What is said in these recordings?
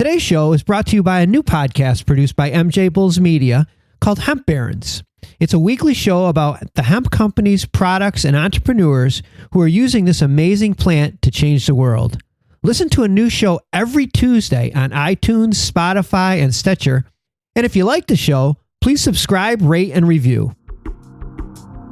Today's show is brought to you by a new podcast produced by MJBulls Media called Hemp Barons. It's a weekly show about the hemp companies, products, and entrepreneurs who are using this amazing plant to change the world. Listen to a new show every Tuesday on iTunes, Spotify, and Stitcher. And if you like the show, please subscribe, rate, and review.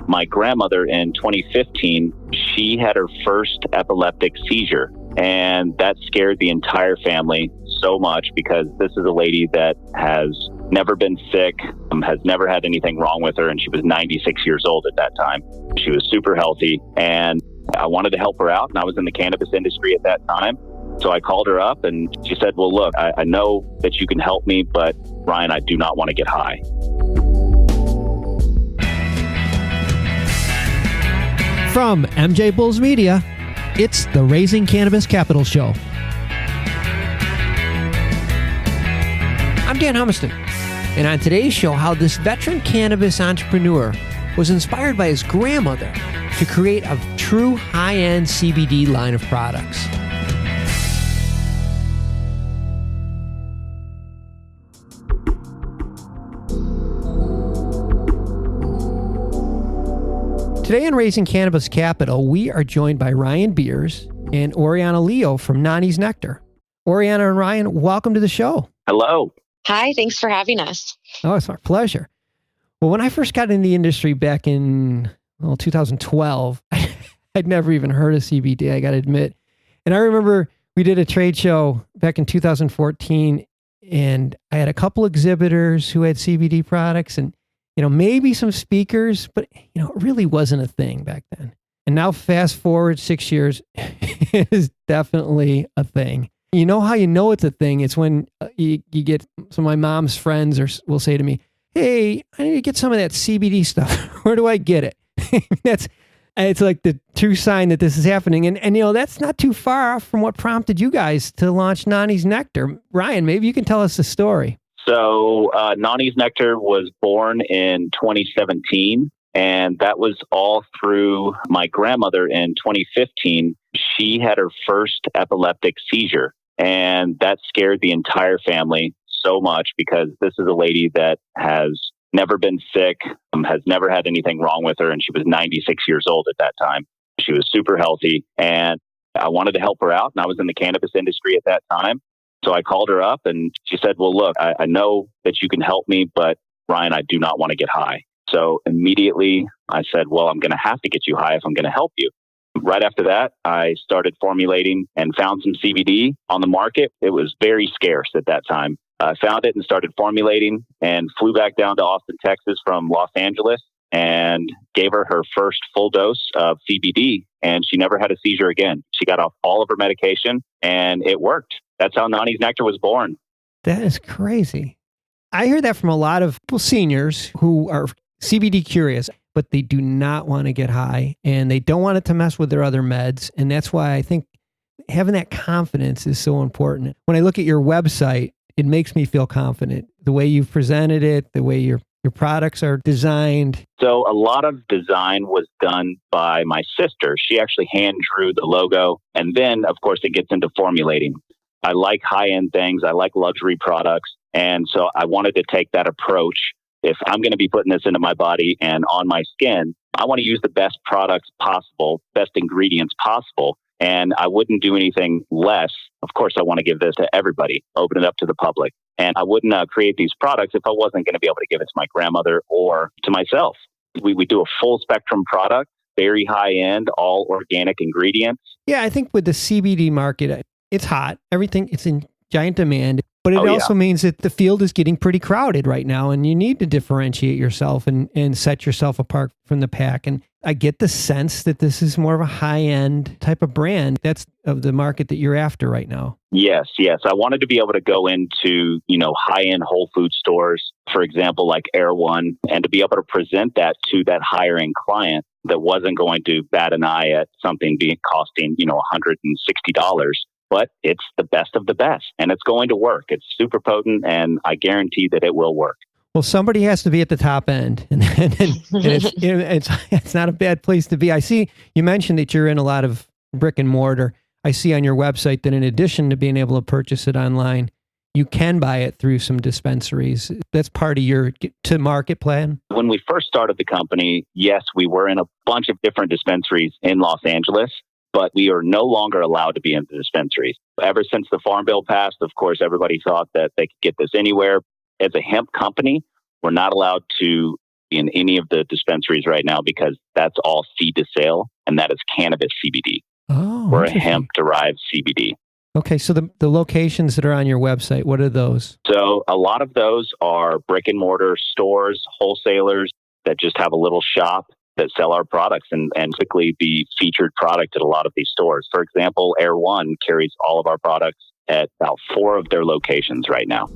My grandmother in 2015, she had her first epileptic seizure, and that scared the entire family so much because this is a lady that has never been sick, has never had anything wrong with her, and she was 96 years old at that time. She was super healthy, and I wanted to help her out, and I was in the cannabis industry at that time. So I called her up, and she said, well, look, I know that you can help me, but Ryan, I do not want to get high. From MJBulls Media, it's the Raising Cannabis Capital Show. I'm Dan Humiston, and on today's show, how this veteran cannabis entrepreneur was inspired by his grandmother to create a true high-end CBD line of products. Today on Raising Cannabis Capital, we are joined by Ryan Beers and Oriana Leo from Nonnie's Nectar. Oriana and Ryan, welcome to the show. Hello. Hi, thanks for having us. Oh, it's my pleasure. Well, when I first got in the industry back in 2012, I'd never even heard of CBD, I got to admit. And I remember we did a trade show back in 2014, and I had a couple exhibitors who had CBD products and, maybe some speakers, but, it really wasn't a thing back then. And now fast forward 6 years, it is definitely a thing. You know how you know it's a thing? It's when you get some of my mom's friends will say to me, hey, I need to get some of that CBD stuff. Where do I get it? It's like the true sign that this is happening. And that's not too far off from what prompted you guys to launch Nonnie's Nectar. Ryan, maybe you can tell us the story. So Nonnie's Nectar was born in 2017, and that was all through my grandmother in 2015. She had her first epileptic seizure, and that scared the entire family so much because this is a lady that has never been sick, has never had anything wrong with her, and she was 96 years old at that time. She was super healthy, and I wanted to help her out, and I was in the cannabis industry at that time. So I called her up, and she said, well, look, I know that you can help me, but Ryan, I do not want to get high. So immediately I said, well, I'm going to have to get you high if I'm going to help you. Right after that, I started formulating and found some CBD on the market. It was very scarce at that time. I found it and started formulating and flew back down to Austin, Texas from Los Angeles and gave her her first full dose of CBD, and she never had a seizure again. She got off all of her medication, and it worked. That's how Nonnie's Nectar was born. That is crazy. I hear that from a lot of seniors who are CBD curious, but they do not want to get high and they don't want it to mess with their other meds. And that's why I think having that confidence is so important. When I look at your website, it makes me feel confident. The way you've presented it, the way your products are designed. So a lot of design was done by my sister. She actually hand drew the logo. And then, of course, it gets into formulating. I like high-end things. I like luxury products. And so I wanted to take that approach. If I'm going to be putting this into my body and on my skin, I want to use the best products possible, best ingredients possible. And I wouldn't do anything less. Of course, I want to give this to everybody, open it up to the public. And I wouldn't create these products if I wasn't going to be able to give it to my grandmother or to myself. We do a full spectrum product, very high-end, all organic ingredients. Yeah, I think with the CBD market, it's hot. It's in giant demand, but it also means that the field is getting pretty crowded right now, and you need to differentiate yourself and set yourself apart from the pack. And I get the sense that this is more of a high-end type of brand. That's of the market that you're after right now. Yes. I wanted to be able to go into, high-end Whole Food stores, for example, like Air One, and to be able to present that to that higher-end client that wasn't going to bat an eye at something costing, $160. But it's the best of the best, and it's going to work. It's super potent, and I guarantee that it will work. Well, somebody has to be at the top end, and it's not a bad place to be. I see you mentioned that you're in a lot of brick and mortar. I see on your website that in addition to being able to purchase it online, you can buy it through some dispensaries. That's part of your to-market plan? When we first started the company, yes, we were in a bunch of different dispensaries in Los Angeles, but we are no longer allowed to be in the dispensaries. Ever since the Farm Bill passed, of course, everybody thought that they could get this anywhere. As a hemp company, we're not allowed to be in any of the dispensaries right now because that's all seed to sale, and that is cannabis CBD. Oh, we're a hemp-derived CBD. Okay, so the locations that are on your website, what are those? So a lot of those are brick and mortar stores, wholesalers that just have a little shop that sell our products and typically be featured product at a lot of these stores. For example, Air One carries all of our products at about 4 of their locations right now.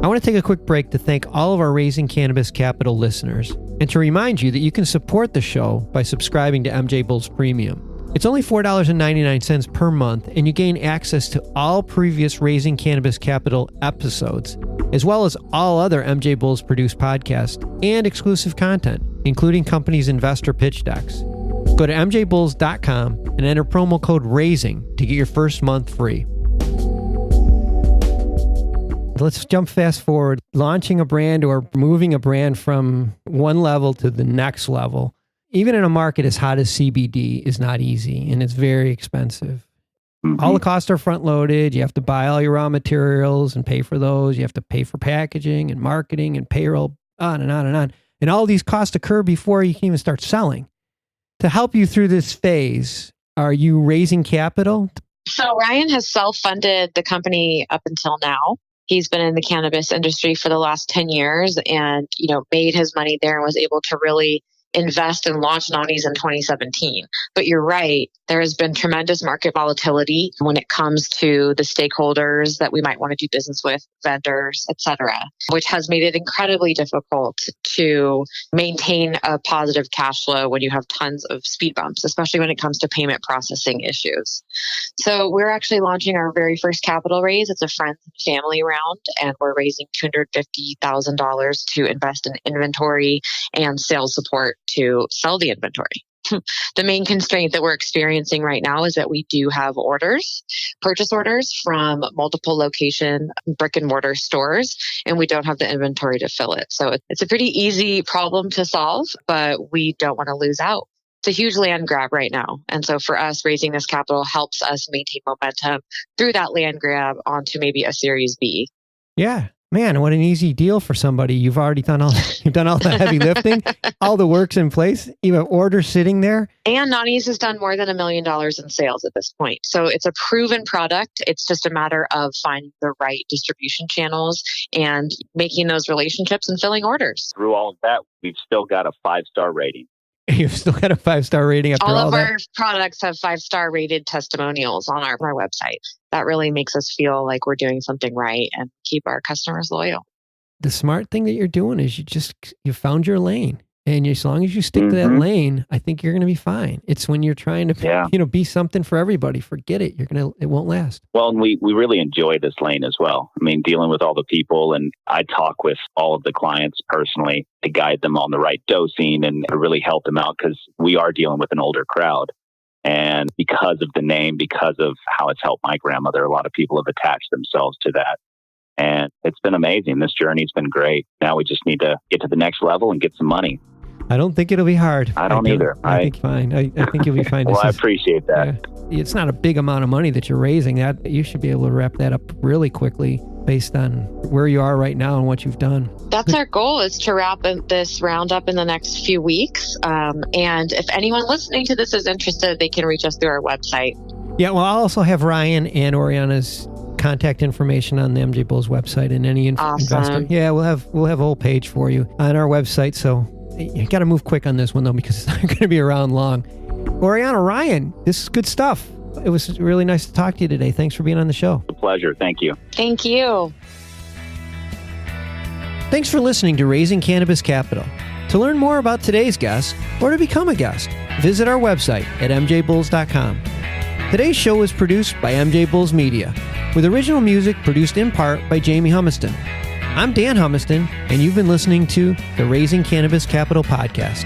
I want to take a quick break to thank all of our Raising Cannabis Capital listeners and to remind you that you can support the show by subscribing to MJBulls Premium. It's only $4.99 per month, and you gain access to all previous Raising Cannabis Capital episodes, as well as all other MJBulls produced podcasts and exclusive content, including companies' investor pitch decks. Go to MJBulls.com and enter promo code RAISING to get your first month free. Let's jump fast forward. Launching a brand or moving a brand from one level to the next level, even in a market as hot as CBD, is not easy, and it's very expensive. Mm-hmm. All the costs are front loaded. You have to buy all your raw materials and pay for those. You have to pay for packaging and marketing and payroll, on and on and on. And all these costs occur before you can even start selling. To help you through this phase, are you raising capital? So Ryan has self-funded the company up until now. He's been in the cannabis industry for the last 10 years and, made his money there and was able to really invest and launch Nonnie's in 2017. But you're right, there has been tremendous market volatility when it comes to the stakeholders that we might want to do business with, vendors, etc., which has made it incredibly difficult to maintain a positive cash flow when you have tons of speed bumps, especially when it comes to payment processing issues. So we're actually launching our very first capital raise. It's a friends and family round, and we're raising $250,000 to invest in inventory and sales support to sell the inventory. The main constraint that we're experiencing right now is that we do have purchase orders from multiple location brick and mortar stores, and we don't have the inventory to fill it. So it's a pretty easy problem to solve, but we don't want to lose out. It's a huge land grab right now. And so for us, raising this capital helps us maintain momentum through that land grab onto maybe a Series B. Yeah. Man, what an easy deal for somebody. You've already done you've done all the heavy lifting, all the work's in place. You have orders sitting there. And Nonnie's has done more than $1 million in sales at this point. So it's a proven product. It's just a matter of finding the right distribution channels and making those relationships and filling orders. Through all of that, we've still got a 5-star rating. You've still got a 5-star rating after all that? All of our products have 5-star rated testimonials on our website. That really makes us feel like we're doing something right and keep our customers loyal. The smart thing that you're doing is you found your lane. And as long as you stick to that lane, I think you're going to be fine. It's when you're trying to, be something for everybody. Forget it. It won't last. Well, and we really enjoy this lane as well. I mean, dealing with all the people, and I talk with all of the clients personally to guide them on the right dosing and to really help them out because we are dealing with an older crowd. And because of the name, because of how it's helped my grandmother, a lot of people have attached themselves to that. And it's been amazing. This journey's been great. Now we just need to get to the next level and get some money. I don't think it'll be hard. I don't either. I think fine. I think you'll be fine. Well, I appreciate that. It's not a big amount of money that you're raising. That you should be able to wrap that up really quickly based on where you are right now and what you've done. That's our goal, is to wrap this round up in the next few weeks. And if anyone listening to this is interested, they can reach us through our website. Yeah, well, I'll also have Ryan and Oriana's contact information on the MJBulls website and any investor. Yeah, we'll have a whole page for you on our website. So you got to move quick on this one, though, because it's not going to be around long. Oriana, Ryan, this is good stuff. It was really nice to talk to you today. Thanks for being on the show. A pleasure. Thank you. Thank you. Thanks for listening to Raising Cannabis Capital. To learn more about today's guest or to become a guest, visit our website at MJBulls.com. Today's show was produced by MJBulls Media, with original music produced in part by Jamie Humiston. I'm Dan Humiston, and you've been listening to the Raising Cannabis Capital podcast.